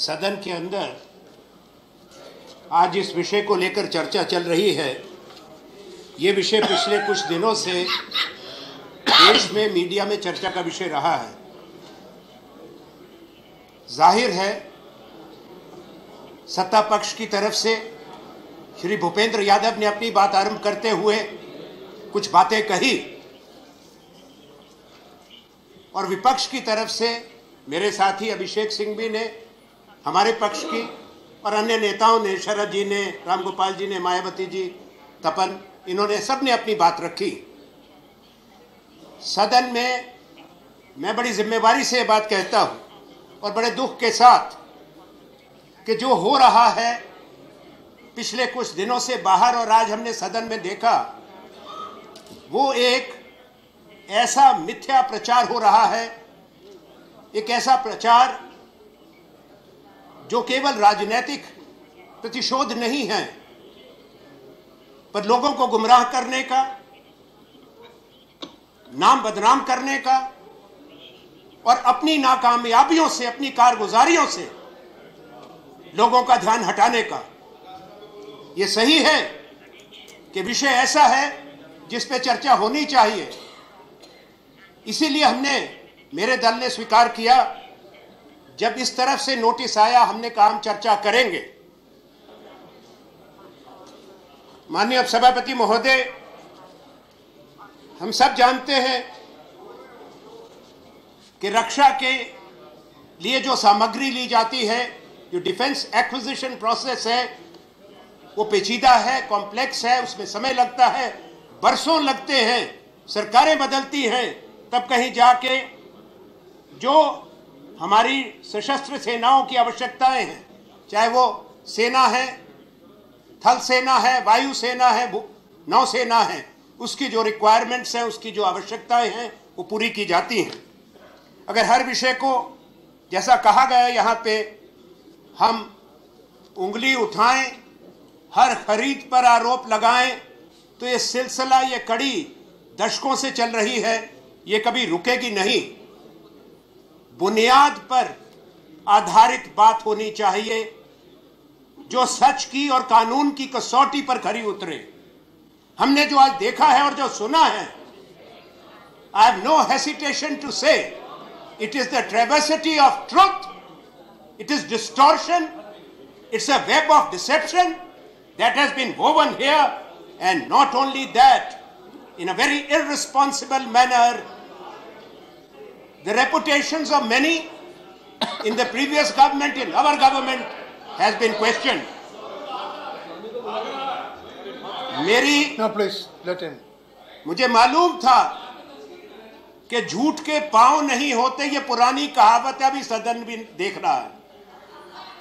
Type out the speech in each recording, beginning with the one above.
सदन के अंदर आज इस विषय को लेकर चर्चा चल रही है। ये विषय पिछले कुछ दिनों से देश में मीडिया में चर्चा का विषय रहा है। जाहिर है सत्ता पक्ष की तरफ से श्री भूपेंद्र यादव ने अपनी बात आरंभ करते हुए कुछ बातें कही और विपक्ष की तरफ से मेरे साथी अभिषेक सिंह भी ने, हमारे पक्ष की और अन्य नेताओं ने, शरद जी ने, रामगोपाल जी ने, मायावती जी, तपन, इन्होंने सबने अपनी बात रखी। सदन में मैं बड़ी जिम्मेवारी से ये बात कहता हूं और बड़े दुख के साथ कि जो हो रहा है पिछले कुछ दिनों से बाहर और आज हमने सदन में देखा, वो एक ऐसा मिथ्या प्रचार हो रहा है, एक ऐसा प्रचार जो केवल राजनीतिक प्रतिशोध नहीं है पर लोगों को गुमराह करने का, नाम बदनाम करने का और अपनी नाकामयाबियों से, अपनी कारगुजारियों से लोगों का ध्यान हटाने का। यह सही है कि विषय ऐसा है जिस पे चर्चा होनी चाहिए। इसीलिए मेरे दल ने स्वीकार किया, जब इस तरफ से नोटिस आया हमने कहा हम चर्चा करेंगे। माननीय सभापति महोदय, हम सब जानते हैं कि रक्षा के लिए जो सामग्री ली जाती है, जो डिफेंस एक्विजिशन प्रोसेस है, वो पेचीदा है, कॉम्प्लेक्स है, उसमें समय लगता है, बरसों लगते हैं, सरकारें बदलती हैं, तब कहीं जाके जो हमारी सशस्त्र सेनाओं की आवश्यकताएं हैं, चाहे वो सेना है, थल सेना है, वायु सेना है, नौसेना है, उसकी जो रिक्वायरमेंट्स हैं, उसकी जो आवश्यकताएं हैं, वो पूरी की जाती हैं। अगर हर विषय को जैसा कहा गया यहाँ पे हम उंगली उठाएं, हर खरीद पर आरोप लगाएं, तो ये सिलसिला, ये कड़ी दशकों से चल रही है, ये कभी रुकेगी नहीं। बुनियाद पर आधारित बात होनी चाहिए जो सच की और कानून की कसौटी पर खरी उतरे। हमने जो आज देखा है और जो सुना है, I have no hesitation to say it is the travesty of truth, it is distortion, it's a web of deception that has been woven here, and not only that, in a very irresponsible manner, the reputations of many in the previous government, in our government, has been questioned. No, please, let him. मुझे मालूम था कि झूठ के पांव नहीं होते, ये पुरानी कहावत है, अभी सदन भी देख रहा है।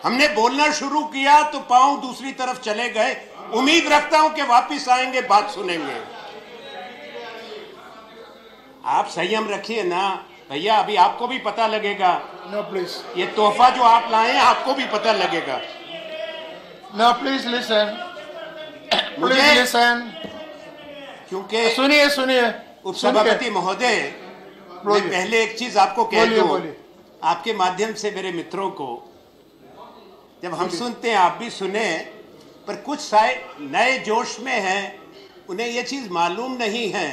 हमने बोलना शुरू किया तो पांव दूसरी तरफ चले गए। उम्मीद रखता हूं कि वापस आएंगे, बात सुनेंगे। आप संयम रखिए ना भैया, अभी आपको भी पता लगेगा। No, please. ये तोहफा जो आप लाए हैं, आपको भी पता लगेगा। No, please listen. Please listen. क्योंकि सुनिए उपसभापति महोदय, मैं पहले एक चीज आपको कह दूं, आपके माध्यम से मेरे मित्रों को, जब हम सुनते हैं आप भी सुने, पर कुछ शायद नए जोश में हैं, उन्हें यह चीज मालूम नहीं है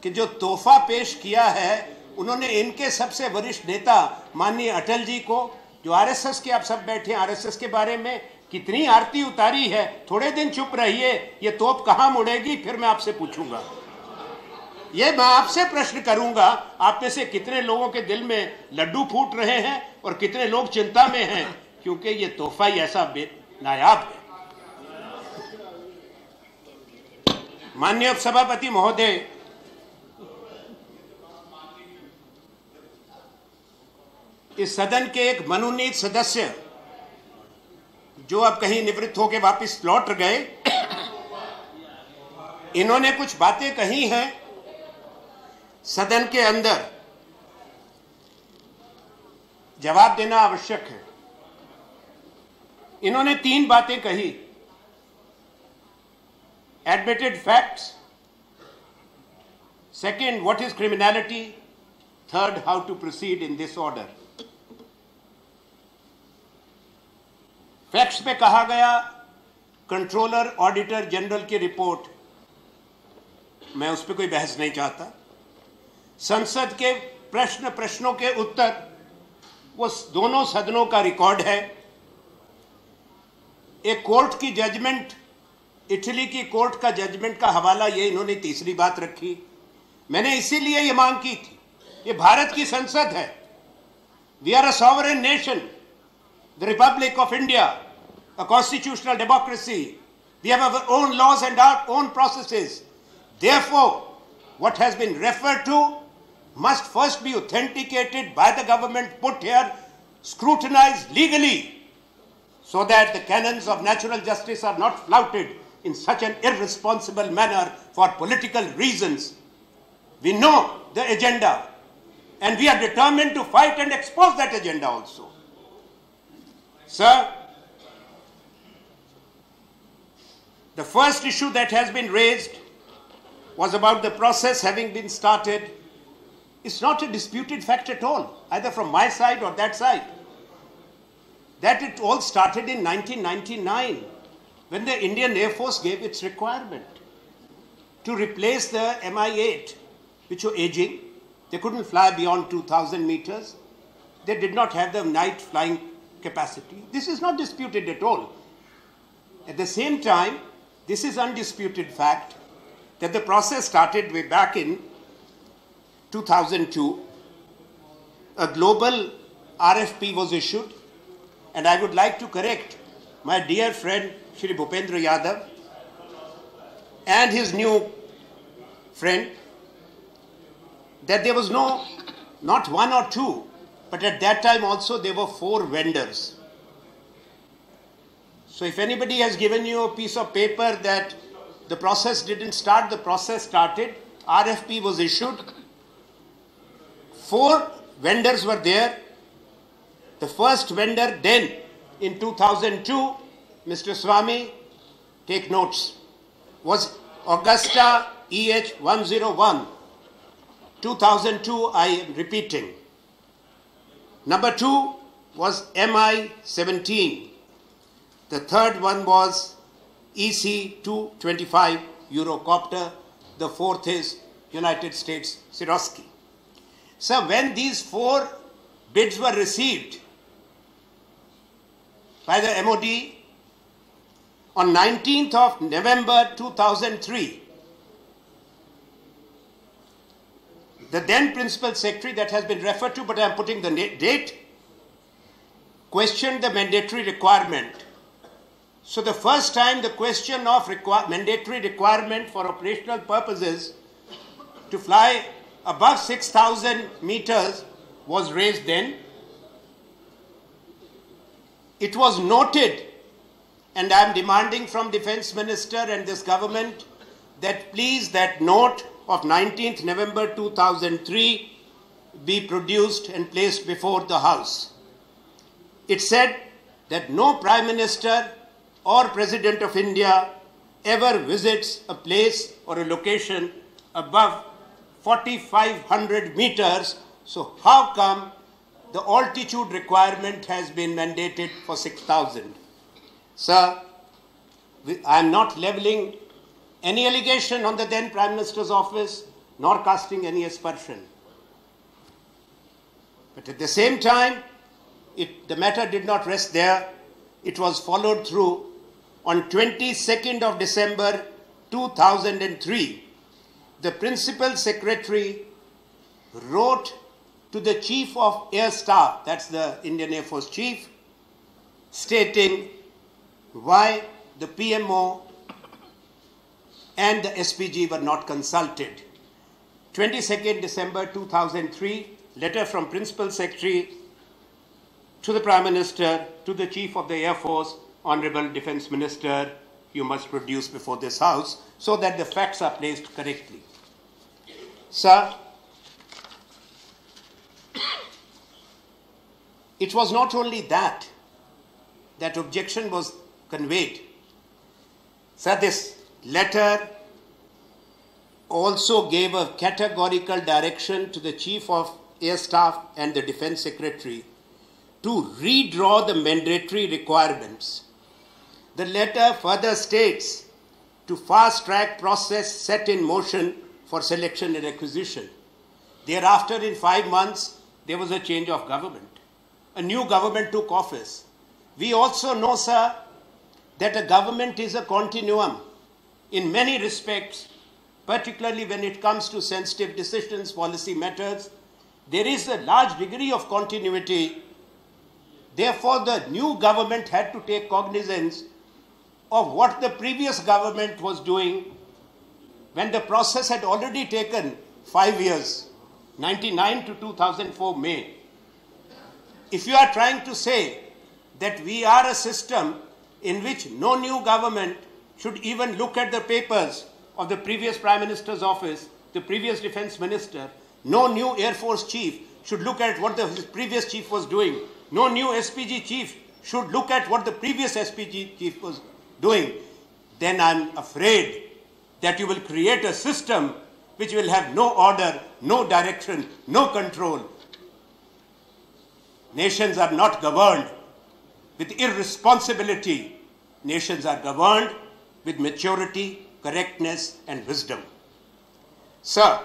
कि जो तोहफा पेश किया है उन्होंने इनके सबसे वरिष्ठ नेता माननीय अटल जी को, जो आरएसएस के, आप सब बैठे हैं, आरएसएस के बारे में कितनी आरती उतारी है। थोड़े दिन चुप रहिए, ये तोप कहां मुड़ेगी फिर मैं आपसे पूछूंगा। ये मैं आपसे प्रश्न करूंगा, आप में से कितने लोगों के दिल में लड्डू फूट रहे हैं और कितने लोग चिंता में हैं, क्योंकि ये तोहफा ही ऐसा नायाब है। माननीय सभापति महोदय, इस सदन के एक मनोनीत सदस्य जो अब कहीं निवृत्त होकर वापस लौट गए, इन्होंने कुछ बातें कही हैं सदन के अंदर, जवाब देना आवश्यक है। इन्होंने 3 बातें कही: admitted facts, second, what is criminality, third, how to proceed in this order. Facts पे कहा गया कंट्रोलर ऑडिटर जनरल की रिपोर्ट, मैं उस पर कोई बहस नहीं चाहता। संसद के प्रश्नों के उत्तर, वो दोनों सदनों का रिकॉर्ड है। एक कोर्ट की जजमेंट, इटली की कोर्ट का जजमेंट का हवाला ये इन्होंने तीसरी बात रखी। मैंने इसीलिए ये मांग की थी, ये भारत की संसद है। We are a sovereign nation, the Republic of India, a constitutional democracy. We have our own laws and our own processes. Therefore, what has been referred to must first be authenticated by the government, put here, scrutinized legally, so that the canons of natural justice are not flouted in such an irresponsible manner for political reasons. We know the agenda, and we are determined to fight and expose that agenda also. Sir, the first issue that has been raised was about the process having been started. It's not a disputed fact at all, either from my side or that side, that it all started in 1999 when the Indian Air Force gave its requirement to replace the Mi-8, which were aging. They couldn't fly beyond 2,000 meters. They did not have the night flying capacity. This is not disputed at all. At the same time, this is undisputed fact that the process started way back in 2002. A global RFP was issued, and I would like to correct my dear friend Shri Bhupendra Yadav and his new friend that there was not one or two, but at that time also there were 4 vendors. So if anybody has given you a piece of paper that the process didn't start, the process started, RFP was issued, 4 vendors were there. The first vendor then in 2002, Mr. Swamy, take notes, was Augusta EH-101. 2002, I am repeating. Number 2 was Mi-17. The third one was EC-225 Eurocopter. The fourth is United States Sikorsky. So when these 4 bids were received by the MOD on 19th of November 2003, the then Principal Secretary, that has been referred to, but I am putting the date, questioned the mandatory requirement. So the first time the question of mandatory requirement for operational purposes to fly above 6,000 meters was raised then. It was noted, and I am demanding from Defence Minister and this government that please that note of 19th November 2003 be produced and placed before the House. It said that no Prime Minister or President of India ever visits a place or a location above 4,500 meters. So how come the altitude requirement has been mandated for 6,000? Sir, I am not leveling any allegation on the then Prime Minister's office, nor casting any aspersion. But at the same time, the matter did not rest there. It was followed through on 22nd of December 2003. The Principal Secretary wrote to the Chief of Air Staff, that's the Indian Air Force Chief, stating why the PMO and the SPG were not consulted. 22nd December 2003, letter from Principal Secretary to the Prime Minister, to the Chief of the Air Force, Honorable Defence Minister, you must produce before this House so that the facts are placed correctly. Sir, it was not only that objection was conveyed. Sir, this letter also gave a categorical direction to the Chief of Air Staff and the Defence Secretary to redraw the mandatory requirements The letter further states to fast-track process set in motion for selection and acquisition. Thereafter, in 5 months, there was a change of government. A new government took office. We also know, sir, that a government is a continuum in many respects, particularly when it comes to sensitive decisions, policy matters. There is a large degree of continuity. Therefore, the new government had to take cognizance of what the previous government was doing when the process had already taken 5 years, 99 to 2004 May. If you are trying to say that we are a system in which no new government should even look at the papers of the previous Prime Minister's office, the previous Defense Minister, no new Air Force chief should look at what his previous chief was doing, no new SPG chief should look at what the previous SPG chief was doing, then I'm afraid that you will create a system which will have no order, no direction, no control. Nations are not governed with irresponsibility. Nations are governed with maturity, correctness, and wisdom. Sir,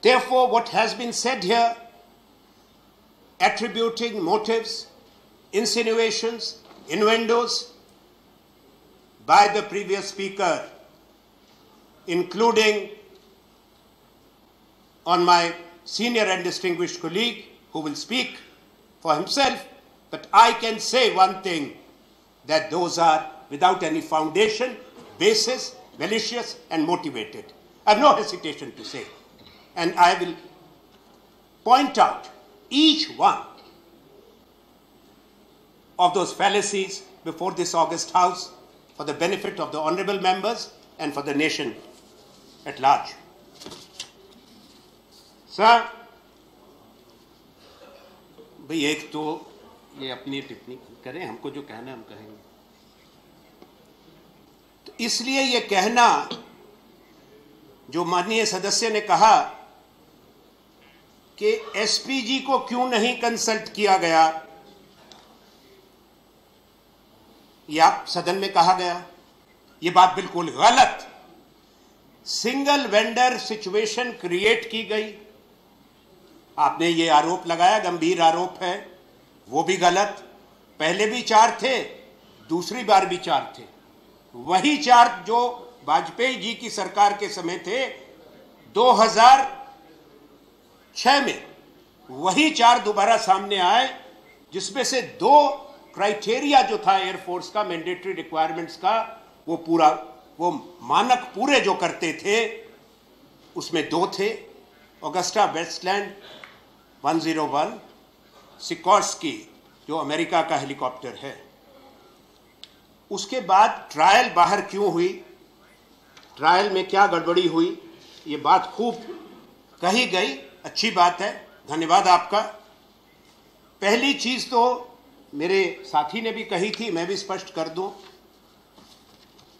therefore, what has been said here, attributing motives, insinuations, innuendos by the previous speaker, including on my senior and distinguished colleague who will speak for himself, but I can say one thing, that those are without any foundation, basis, malicious and motivated. I have no hesitation to say. And I will point out each one of those fallacies before this august House for the benefit of the honorable members and for the nation at large. Sir, भाई एक तो ये अपनी टिप्पणी करें, हमको जो कहना है हम कहेंगे। तो इसलिए ये कहना जो माननीय सदस्य ने कहा कि एसपीजी को क्यों नहीं कंसल्ट किया गया, या सदन में कहा गया, ये बात बिल्कुल गलत। सिंगल वेंडर सिचुएशन क्रिएट की गई। आपने ये आरोप लगाया, गंभीर आरोप है, वो भी गलत। पहले भी 4 थे, दूसरी बार भी 4 थे। वही 4 जो वाजपेयी जी की सरकार के समय थे 2006 में, वही 4 दोबारा सामने आए, जिसमें से 2 क्राइटेरिया जो था एयरफोर्स का, मैंडेटरी रिक्वायरमेंट्स का, वो मानक पूरे जो करते थे, उसमें 2 थे, ऑगस्टा वेस्टलैंड 101, सिकोर्स्की जो अमेरिका का हेलीकॉप्टर है। उसके बाद ट्रायल बाहर क्यों हुई, ट्रायल में क्या गड़बड़ी हुई, ये बात खूब कही गई, अच्छी बात है, धन्यवाद आपका। पहली चीज तो मेरे साथी ने भी कही थी, मैं भी स्पष्ट कर दूं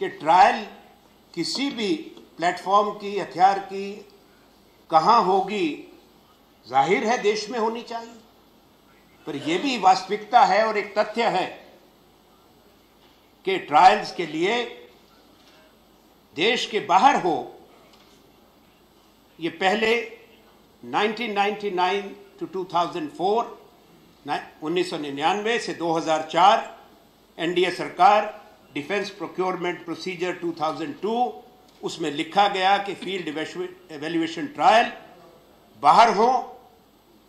कि ट्रायल किसी भी प्लेटफॉर्म की, हथियार की कहां होगी, जाहिर है देश में होनी चाहिए, पर यह भी वास्तविकता है और एक तथ्य है कि ट्रायल्स के लिए देश के बाहर हो। ये पहले 1999 टू 2004, 1999 से 2004 एनडीए सरकार, डिफेंस प्रोक्योरमेंट प्रोसीजर 2002, उसमें लिखा गया कि फील्ड एवेल्युएशन ट्रायल बाहर हो।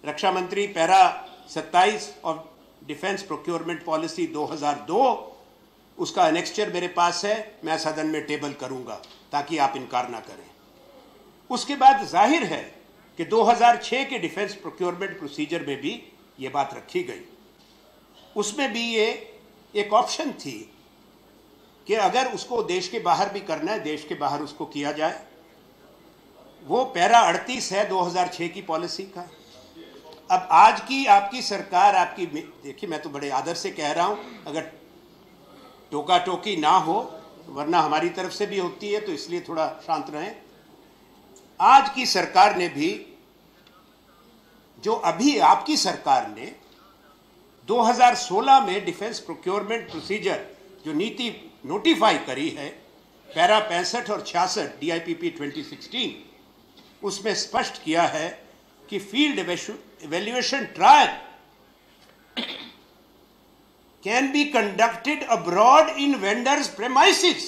रक्षा मंत्री पैरा 27 और डिफेंस प्रोक्योरमेंट पॉलिसी 2002, उसका एनेक्स्चर मेरे पास है, मैं सदन में टेबल करूंगा ताकि आप इनकार ना करें। उसके बाद जाहिर है कि 2006 के डिफेंस प्रोक्योरमेंट प्रोसीजर में भी ये बात रखी गई। उसमें भी ये एक ऑप्शन थी कि अगर उसको देश के बाहर भी करना है, देश के बाहर उसको किया जाए। वो पैरा 38 है 2006 की पॉलिसी का। अब आज की आपकी सरकार, आपकी, देखिए मैं तो बड़े आदर से कह रहा हूं, अगर टोका टोकी ना हो, वरना हमारी तरफ से भी होती है, तो इसलिए थोड़ा शांत रहें। आज की सरकार ने भी, जो अभी आपकी सरकार ने 2016 में डिफेंस प्रोक्योरमेंट प्रोसीजर जो नीति नोटिफाई करी है, पैरा 65 और 66 DIPP 2016, उसमें स्पष्ट किया है कि field evaluation trial can be conducted abroad in vendors premises.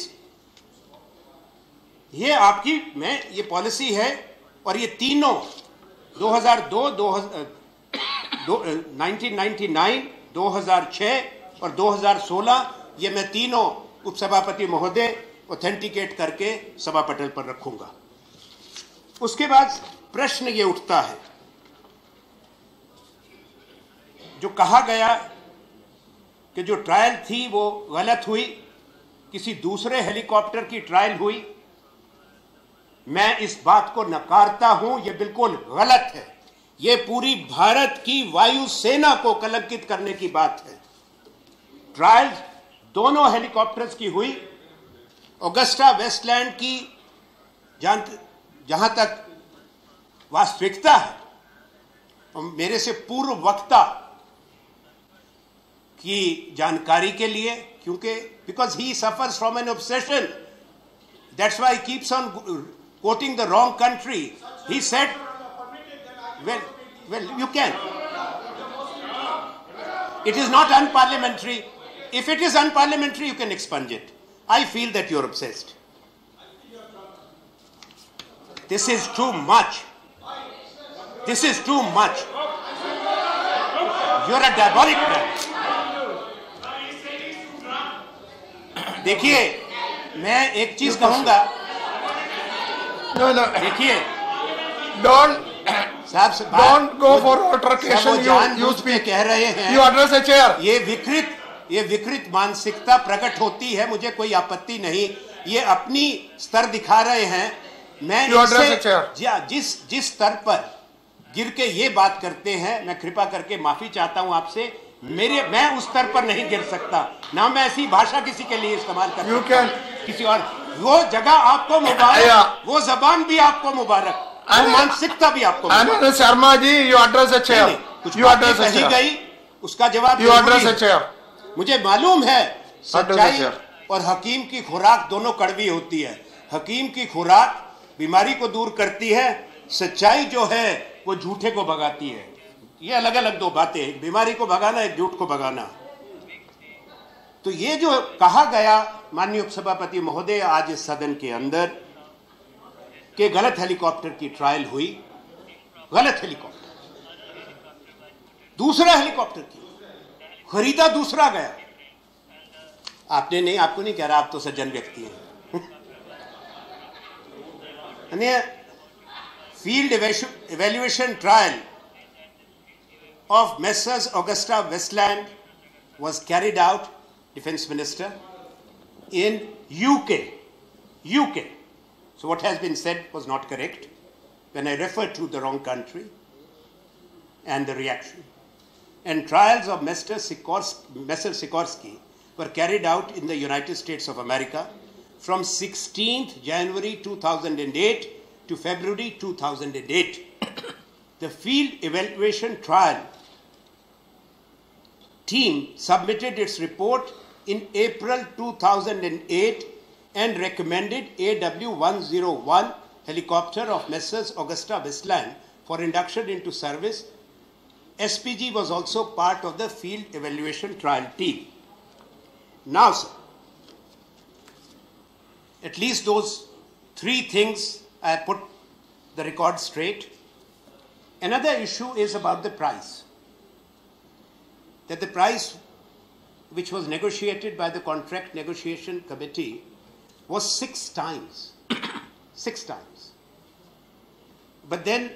ये आपकी ये पॉलिसी है, और ये तीनों 2002, 1999, 2006 और 2016, ये मैं तीनों उपसभापति महोदय ऑथेंटिकेट करके सभा पटल पर रखूंगा। उसके बाद प्रश्न ये उठता है, जो कहा गया कि जो ट्रायल थी वो गलत हुई, किसी दूसरे हेलीकॉप्टर की ट्रायल हुई, मैं इस बात को नकारता हूं। यह बिल्कुल गलत है। यह पूरी भारत की वायुसेना को कलंकित करने की बात है। ट्रायल दोनों हेलीकॉप्टर्स की हुई। ऑगस्टा वेस्टलैंड की जहां तक वास्तविकता है, और मेरे से पूर्व वक्ता की जानकारी के लिए, क्योंकि because he suffers from N obsession, that's why he keeps on quoting the wrong country. He said, well, you can. It is not unparliamentary. If it is unparliamentary, you can expunge it. I feel that you're obsessed. This is too much. This is too much. You're a diabolic man. देखिए, मैं एक चीज कहूंगा। No. देखिए, don't go for altercation. You speak. कह रहे हैं, you address a chair. ये विकृत मानसिकता प्रकट होती है, मुझे कोई आपत्ति नहीं। ये अपनी स्तर दिखा रहे हैं। मैं जिस स्तर पर गिर के ये बात करते हैं, मैं कृपा करके माफी चाहता हूं आपसे। मैं उस स्तर पर नहीं गिर सकता, ना मैं ऐसी भाषा किसी के लिए इस्तेमाल कर सकता हूं। किसी और वो जगह आपको मुबारक, वो जबान भी आपको मुबारक, वो मानसिकता भी आपको मुबारक। Sharma ji, you address a chair. कुछ बातें कही गई, उसका जवाब यू एड्रेस अ चेयर। मुझे मालूम है सच्चाई और हकीम की खुराक दोनों कड़वी होती है। हकीम की खुराक बीमारी को दूर करती है, सच्चाई जो है वो झूठे को भगाती है। ये अलग अलग दो बातें, एक बीमारी को भगाना, एक झूठ को भगाना। तो ये जो कहा गया माननीय उपसभापति महोदय आज इस सदन के अंदर कि गलत हेलीकॉप्टर की ट्रायल हुई, गलत हेलीकॉप्टर, दूसरा हेलीकॉप्टर की खरीदा, दूसरा गया। आपने नहीं, आपको नहीं कह रहा, आप तो सज्जन व्यक्ति हैं। Field evaluation trial of Messrs. Augusta Westland was carried out, Defense Minister, in UK. So what has been said was not correct when I referred to the wrong country and the reaction. And trials of Messrs. Sikorsky were carried out in the United States of America from 16th January 2008 to February 2008. The field evaluation trial team submitted its report in April 2008 and recommended AW101 helicopter of Messrs. Augusta Westland for induction into service. SPG was also part of the field evaluation trial team. Now, sir, at least those three things I put the record straight. Another issue is about the price. That the price which was negotiated by the contract negotiation committee was 6 times. 6 times. But then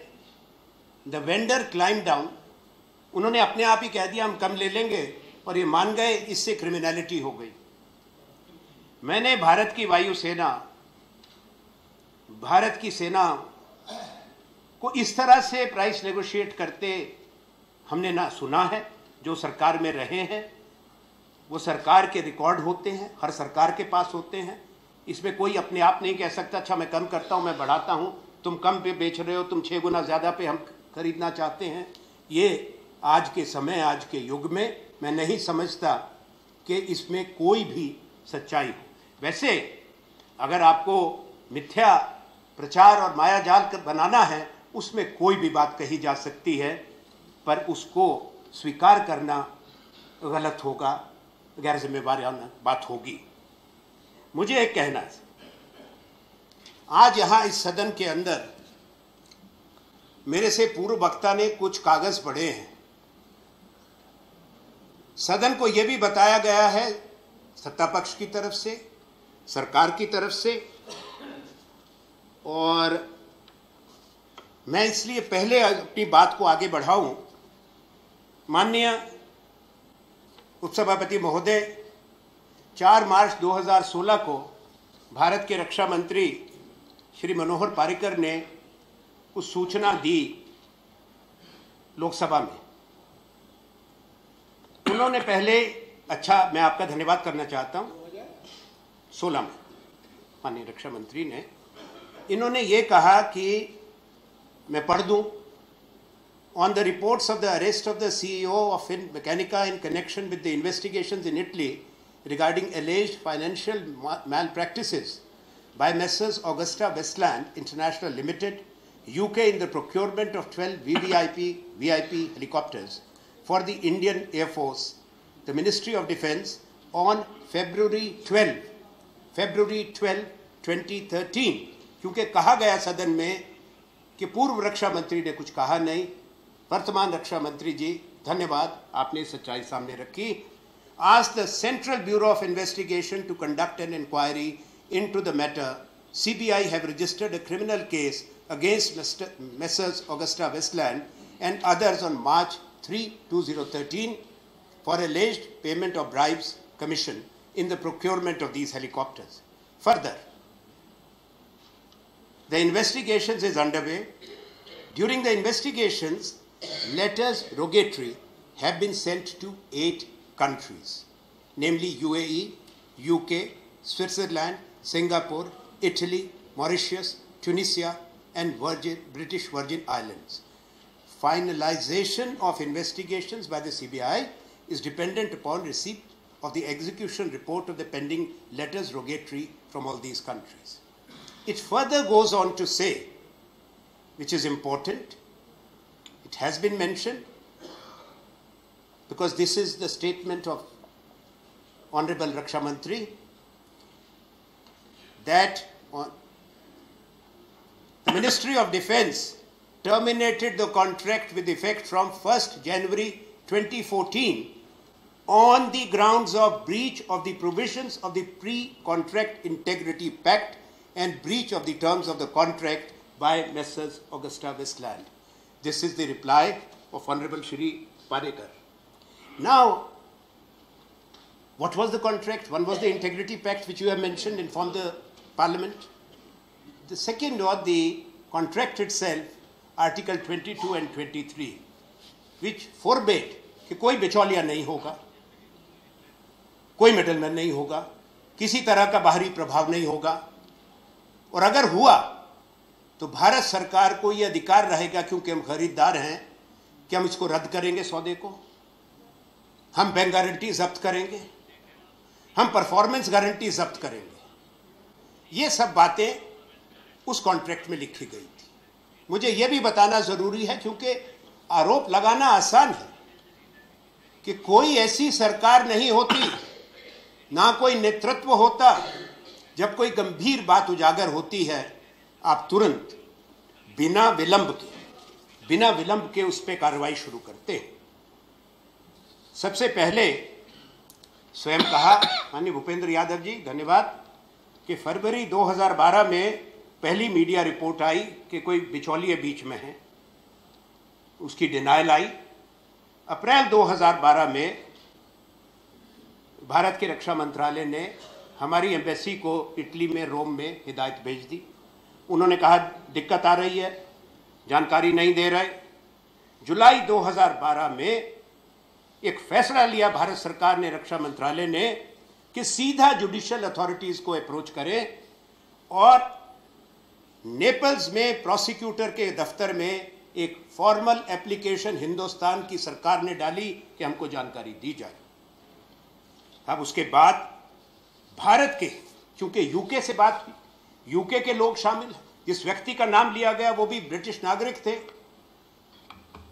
the vendor climbed down. उन्होंने अपने आप ही कह दिया हम कम ले लेंगे, और ये मान गए, इससे क्रिमिनलिटी हो गई। मैंने भारत की वायुसेना, भारत की सेना को इस तरह से प्राइस नेगोशिएट करते हमने ना सुना है। जो सरकार में रहे हैं वो सरकार के रिकॉर्ड होते हैं, हर सरकार के पास होते हैं। इसमें कोई अपने आप नहीं कह सकता अच्छा मैं कम करता हूं, मैं बढ़ाता हूं, तुम कम पे बेच रहे हो, तुम 6 गुना ज़्यादा पे हम खरीदना चाहते हैं। ये आज के समय, आज के युग में मैं नहीं समझता कि इसमें कोई भी सच्चाई हो। वैसे अगर आपको मिथ्या प्रचार और मायाजाल बनाना है, उसमें कोई भी बात कही जा सकती है, पर उसको स्वीकार करना गलत होगा, गैर जिम्मेवाराना बात होगी। मुझे एक कहना है, आज यहाँ इस सदन के अंदर मेरे से पूर्व वक्ता ने कुछ कागज पढ़े हैं। सदन को यह भी बताया गया है सत्ता पक्ष की तरफ से, सरकार की तरफ से, और मैं इसलिए पहले अपनी बात को आगे बढ़ाऊं। माननीय उपसभापति महोदय, 4 मार्च 2016 को भारत के रक्षा मंत्री श्री मनोहर पारिकर ने उस सूचना दी लोकसभा में। उन्होंने पहले, अच्छा मैं आपका धन्यवाद करना चाहता हूं, 16 में माननीय रक्षा मंत्री ने, इन्होंने ये कहा कि मैं पढ़ दूं, on the reports of the arrest of the CEO of Finmeccanica in connection with the investigations in Italy regarding alleged financial malpractices by Messrs. Augusta Westland International Limited, UK, in the procurement of 12 VIP helicopters for the Indian Air Force, the Ministry of Defence on February 12, 2013, क्योंकि कहा गया सदन में कि पूर्व रक्षा मंत्री ने कुछ कहा नहीं, वर्तमान रक्षा मंत्री जी धन्यवाद, आपने सच्चाई सामने रखी। Asked the Central Bureau of Investigation to conduct an inquiry into the matter, CBI have registered a criminal case against Messrs. Augusta Westland and others on March 3, 2013 for alleged payment of bribes commission in the procurement of these helicopters. Further, the investigations is underway. During the investigations, letters rogatory have been sent to 8 countries, namely UAE, UK, Switzerland, Singapore, Italy, Mauritius, Tunisia, and British Virgin Islands. Finalization of investigations by the CBI is dependent upon receipt of the execution report of the pending letters rogatory from all these countries. It further goes on to say, which is important, it has been mentioned, because this is the statement of Honorable Raksha Mantri, that the Ministry of Defence terminated the contract with effect from 1st January 2014 on the grounds of breach of the provisions of the Pre-Contract Integrity Pact and breach of the terms of the contract by Messrs. Augusta Westland. This is the reply of Honorable Shri Parikar. Now, what was the contract? One was the Integrity Pact, which you have mentioned, informed the Parliament. The second was the contract itself, Article 22 and 23, which forbade कि कोई बिचौलिया नहीं होगा, कोई middleman नहीं होगा, किसी तरह का बाहरी प्रभाव नहीं होगा, और अगर हुआ तो भारत सरकार को यह अधिकार रहेगा, क्योंकि हम खरीदार हैं, कि हम इसको रद्द करेंगे सौदे को, हम बैंक गारंटी जब्त करेंगे, हम परफॉर्मेंस गारंटी जब्त करेंगे। ये सब बातें उस कॉन्ट्रैक्ट में लिखी गई थी। मुझे यह भी बताना जरूरी है, क्योंकि आरोप लगाना आसान है कि कोई ऐसी सरकार नहीं होती, ना कोई नेतृत्व होता, जब कोई गंभीर बात उजागर होती है आप तुरंत बिना विलंब के उस पर कार्रवाई शुरू करते हैं। सबसे पहले स्वयं कहा माननीय भूपेंद्र यादव जी, धन्यवाद, कि फरवरी 2012 में पहली मीडिया रिपोर्ट आई कि कोई बिचौलिए बीच में है, उसकी डिनायल आई। अप्रैल 2012 में भारत के रक्षा मंत्रालय ने हमारी एम्बेसी को इटली में, रोम में हिदायत भेज दी। उन्होंने कहा दिक्कत आ रही है, जानकारी नहीं दे रहे। जुलाई 2012 में एक फैसला लिया भारत सरकार ने, रक्षा मंत्रालय ने, कि सीधा जुडिशियल अथॉरिटीज को अप्रोच करें और नेपल्स में प्रोसिक्यूटर के दफ्तर में एक फॉर्मल एप्लीकेशन हिंदुस्तान की सरकार ने डाली कि हमको जानकारी दी जाए। अब उसके बाद भारत के, क्योंकि यूके से बात हुई, यूके के लोग शामिल, जिस व्यक्ति का नाम लिया गया वो भी ब्रिटिश नागरिक थे,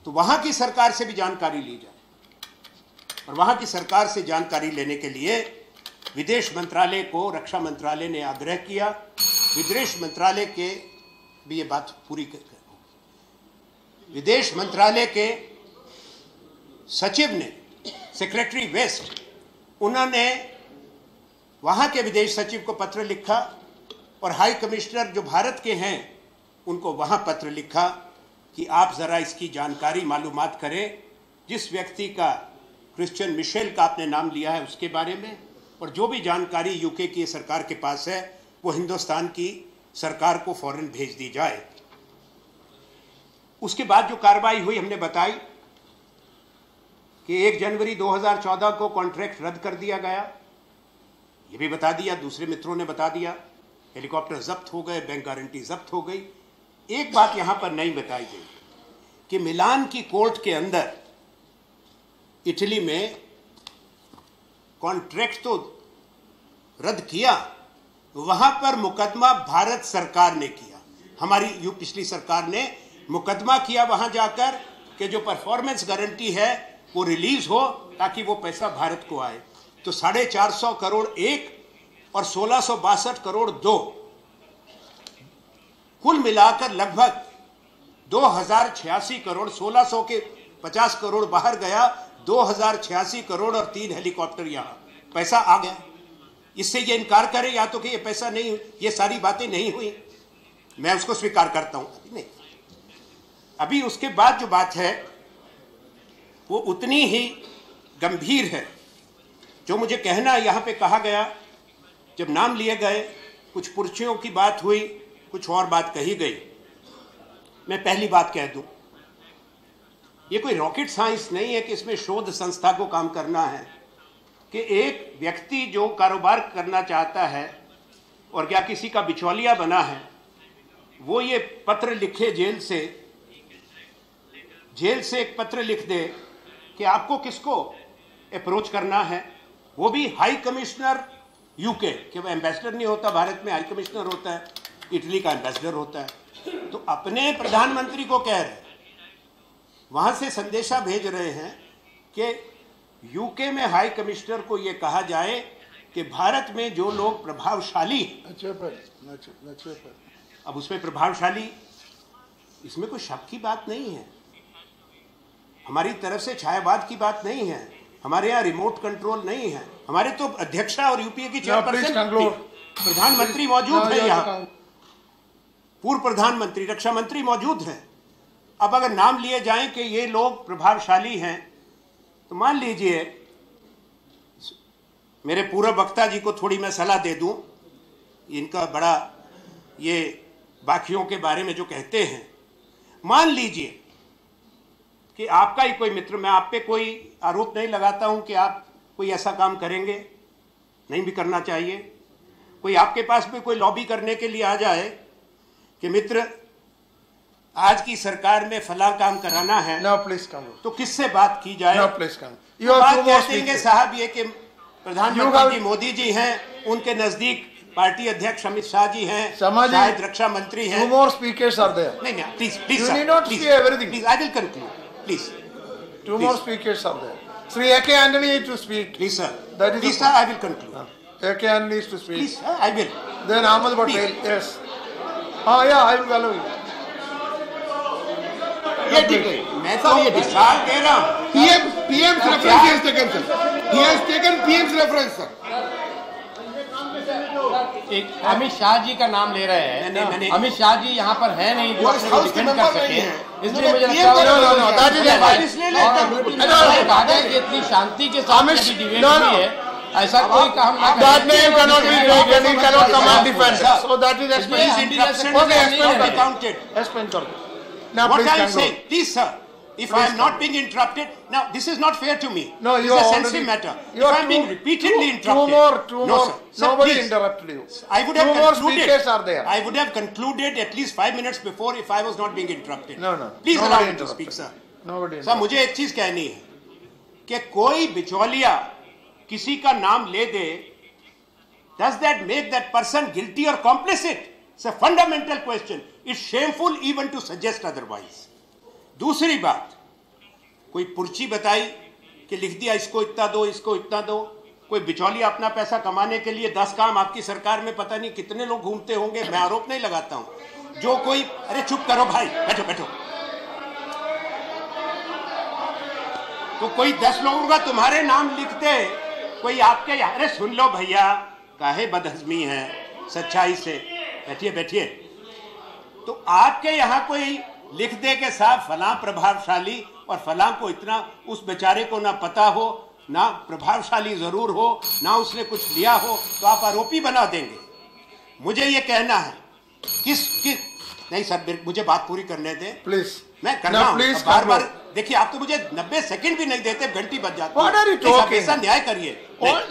तो वहां की सरकार से भी जानकारी ली जाए। और वहां की सरकार से जानकारी लेने के लिए विदेश मंत्रालय को रक्षा मंत्रालय ने आग्रह किया। विदेश मंत्रालय के भी ये बात पूरी कर, विदेश मंत्रालय के सचिव ने, सेक्रेटरी वेस्ट, उन्होंने वहां के विदेश सचिव को पत्र लिखा और हाई कमिश्नर जो भारत के हैं उनको वहां पत्र लिखा कि आप जरा इसकी जानकारी मालूमात करें, जिस व्यक्ति का क्रिश्चियन मिशेल का आपने नाम लिया है उसके बारे में, और जो भी जानकारी यूके की सरकार के पास है वो हिंदुस्तान की सरकार को फौरन भेज दी जाए। उसके बाद जो कार्रवाई हुई हमने बताई कि 1 जनवरी 2014 को कॉन्ट्रैक्ट रद्द कर दिया गया, ये भी बता दिया, दूसरे मित्रों ने बता दिया, हेलीकॉप्टर जब्त हो गए, बैंक गारंटी जब्त हो गई। एक बात यहां पर नहीं बताई गई कि मिलान की कोर्ट के अंदर इटली में कॉन्ट्रैक्ट तो रद्द किया, वहां पर मुकदमा भारत सरकार ने किया, हमारी पिछली सरकार ने मुकदमा किया वहां जाकर कि जो परफॉर्मेंस गारंटी है वो रिलीज हो ताकि वो पैसा भारत को आए। तो 450 करोड़ एक और 1662 करोड़ दो, कुल मिलाकर लगभग 2086 करोड़, 1600 के 50 करोड़ बाहर गया, 2086 करोड़ और 3 हेलीकॉप्टर यहां पैसा आ गया। इससे ये इनकार करे या तो कि ये पैसा नहीं, ये सारी बातें नहीं हुई, मैं उसको स्वीकार करता हूं, अभी नहीं। अभी उसके बाद जो बात है वो उतनी ही गंभीर है। जो मुझे कहना यहां पे कहा गया, जब नाम लिए गए, कुछ पुर्चियों की बात हुई, कुछ और बात कही गई। मैं पहली बात कह दूं, ये कोई रॉकेट साइंस नहीं है कि इसमें शोध संस्था को काम करना है कि एक व्यक्ति जो कारोबार करना चाहता है और क्या किसी का बिचौलिया बना है, वो ये पत्र लिखे जेल से एक पत्र लिख दे कि आपको किसको अप्रोच करना है, वो भी हाई कमिश्नर यूके, कि वो एम्बेसडर नहीं होता भारत में, हाई कमिश्नर होता है, इटली का एम्बेसडर होता है। तो अपने प्रधानमंत्री को कह रहे, वहां से संदेशा भेज रहे हैं कि यूके में हाई कमिश्नर को यह कहा जाए कि भारत में जो लोग प्रभावशाली, अब उसमें प्रभावशाली, इसमें कोई शक की बात नहीं है, हमारी तरफ से छायावाद की बात नहीं है, हमारे यहाँ रिमोट कंट्रोल नहीं है, हमारे तो अध्यक्षा और यूपीए की चेयरपर्सन, प्रधानमंत्री मौजूद है यहाँ, पूर्व प्रधानमंत्री, रक्षा मंत्री मौजूद हैं। अब अगर नाम लिए जाएं कि ये लोग प्रभावशाली हैं, तो मान लीजिए, मेरे पूर्व वक्ता जी को थोड़ी मैं सलाह दे दूं, इनका बड़ा ये बाकियों के बारे में जो कहते हैं, मान लीजिए कि आपका ही कोई मित्र, मैं आप पे कोई आरोप नहीं लगाता हूं कि आप कोई ऐसा काम करेंगे, नहीं भी करना चाहिए, कोई आपके पास भी कोई लॉबी करने के लिए आ जाए कि मित्र आज की सरकार में फला काम कराना है, तो किससे बात की जाए? बात कह देंगे साहब ये कि प्रधानमंत्री मोदी जी हैं, उनके नजदीक पार्टी अध्यक्ष अमित शाह जी हैं, शायद रक्षा मंत्री हैं। नहीं, please I will conclude, please. Two more speakers are there. Sri A.K. Antony is to speak. Please, sir. That is please, sir, I will conclude. A.K. Antony is to speak. Please, sir, I will. Then Ahmed Patel, yes. Yeah, I will allow you. ये ठीक है, मैं तो ये discharge दे रहा हूँ। PM's reference he has taken, sir. He has taken PM's reference, sir. एक अमित शाह जी का नाम ले रहे हैं, अमित शाह जी यहाँ पर है नहीं जो अपने को डिफेंड कर सके, इसलिए मुझे लगता है कि इतनी शांति के साथ डिबेट हुई है, ऐसा कोई काम ना करें। If I am not being interrupted, now this is not fair to me. No, this you is a are sensitive already- matter. you If are I am being repeatedly interrupted, two no, more. sir. Sir, Nobody please. interrupted you. I would have Two more concluded. speakers are there. I would have concluded at least 5 minutes before if I was not being interrupted. No. Please Nobody allow me to interrupted. speak, sir. Nobody sir मुझे एक चीज कहनी है कि कोई बिचौलिया किसी का नाम ले दे, does that make that person guilty or complicit? It's a fundamental question. It's shameful even to suggest otherwise. दूसरी बात, कोई पुर्ची बताई कि लिख दिया इसको इतना दो, इसको इतना दो. कोई बिचौलिया अपना पैसा कमाने के लिए 10 काम आपकी सरकार में पता नहीं कितने लोग घूमते होंगे. मैं आरोप नहीं लगाता हूं. जो कोई, अरे चुप करो भाई, बैठो बैठो. तो कोई 10 लोगों का तुम्हारे नाम लिखते, कोई आपके, अरे सुन लो भैया, काहे बदहजमी है, सच्चाई से बैठिए बैठिए. तो आपके यहाँ कोई लिख दे के साहब फलां प्रभावशाली और फलां को इतना, उस बेचारे को ना पता हो, ना प्रभावशाली जरूर हो, ना उसने कुछ लिया हो, तो आप आरोपी बना देंगे. मुझे ये कहना है किस नहीं सर, मुझे बात पूरी करने दें प्लीज. मैं करना हूं. बार बार देखिए, आप तो मुझे 90 सेकंड भी नहीं देते, घंटी बज जाती है. What are you talking? ऐसा न्याय करिए.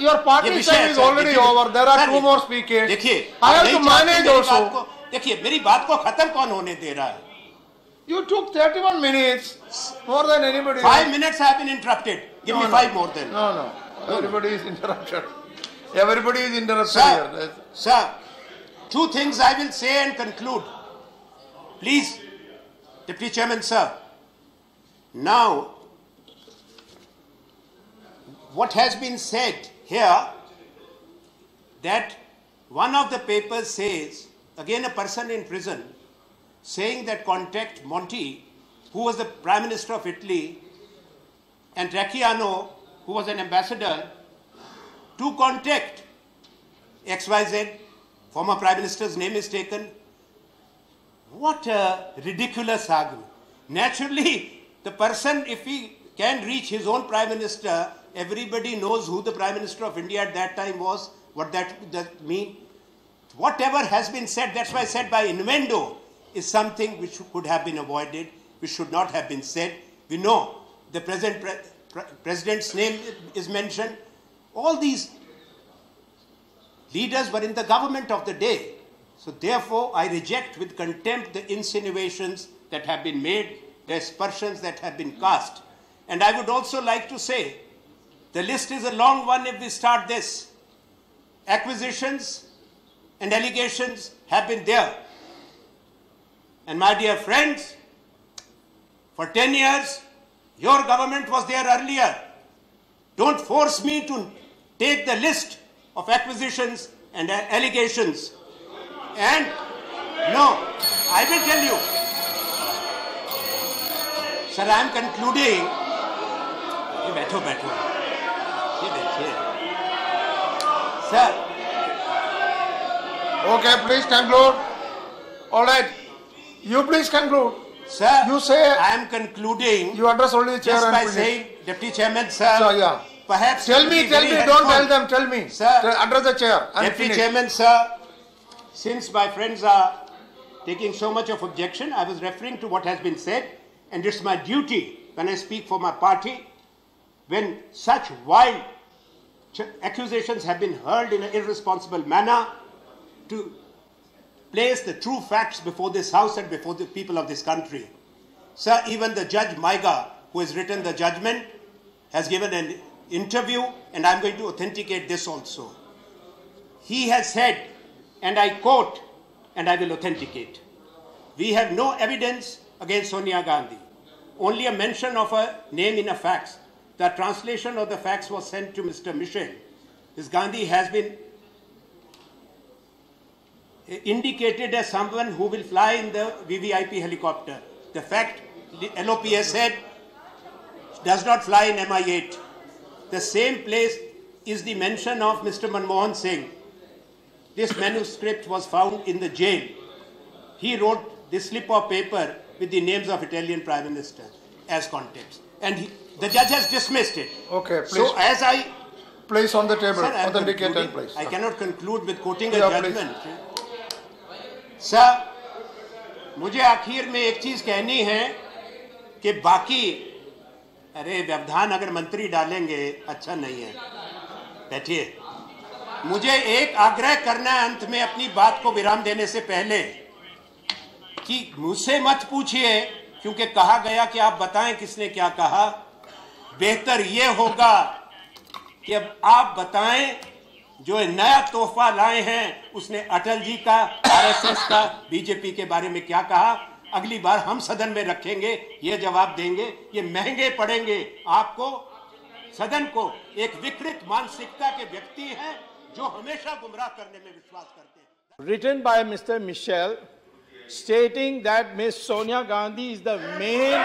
Your party time is already over. There are two more speakers. देखिए, I have to manage also. देखिए, मेरी बात को खत्म कौन होने दे रहा है? You took 31 minutes more than anybody. 5 minutes have been interrupted. Give me 5 more then. No. Everybody is interrupted. Everybody is interrupted Sir, here. sir, 2 things I will say and conclude. Please, Deputy Chairman, sir. Now, what has been said here, that one of the papers says, again a person in prison, saying that contact Monti, who was the Prime Minister of Italy, and Racchiano, who was an ambassador, to contact XYZ, former Prime Minister's name is taken. What a ridiculous argument. Naturally, the person, if he can reach his own Prime Minister, everybody knows who the Prime Minister of India at that time was, what that mean. Whatever has been said, that's why I said by innuendo, is something which could have been avoided, which should not have been said. We know the present president's name is mentioned. All these leaders were in the government of the day. So therefore, I reject with contempt the insinuations that have been made, the aspersions that have been cast. And I would also like to say, the list is a long one if we start this. Acquisitions and allegations have been there. And my dear friends, for 10 years, your government was there earlier. Don't force me to take the list of acquisitions and allegations. And no, I will tell you. Sir, I am concluding. Sir. Okay, please conclude. All right. You please conclude. Sir, you say I am concluding. You address only the chair just and by finish. saying, Deputy Chairman, sir. So, yeah. Perhaps tell me, don't tell them, tell me. Sir, address the chair. Deputy Chairman, sir, since my friends are taking so much of objection, I was referring to what has been said, and it's my duty when I speak for my party, when such wild accusations have been hurled in an irresponsible manner, to place the true facts before this House and before the people of this country. Sir, even the Judge Maiga, who has written the judgment, has given an interview, and I'm going to authenticate this also. He has said, and I quote, and I will authenticate, we have no evidence against Sonia Gandhi, only a mention of a name in a fax. The translation of the fax was sent to Mr. Michel. Ms. Gandhi has been indicated as someone who will fly in the VVIP helicopter. The fact, the LOPS said, does not fly in Mi-8. The same place is the mention of Mr. Manmohan Singh. This manuscript was found in the jail. He wrote this slip of paper with the names of Italian Prime Minister as context. And the judge has dismissed it. Okay, please. So as I... Place on the table, Sir, authenticate and place. I cannot conclude with quoting a Yeah, judgment. Sir, मुझे आखिर में एक चीज कहनी है कि बाकी, अरे व्यवधान अगर मंत्री डालेंगे अच्छा नहीं है। बैठिए। मुझे एक आग्रह करना है अंत में अपनी बात को विराम देने से पहले कि मुझसे मत पूछिए, क्योंकि कहा गया कि आप बताएं किसने क्या कहा। बेहतर यह होगा कि अब आप बताएं जो नया तोहफा लाए हैं, उसने अटल जी का, आरएसएस का, बीजेपी के बारे में क्या कहा। अगली बार हम सदन में रखेंगे, ये जवाब देंगे। ये महंगे पड़ेंगे आपको, सदन को। एक विकृत मानसिकता के व्यक्ति हैं जो हमेशा गुमराह करने में विश्वास करते हैं। Written by Mr. Michel, stating that Ms. Sonia Gandhi is the main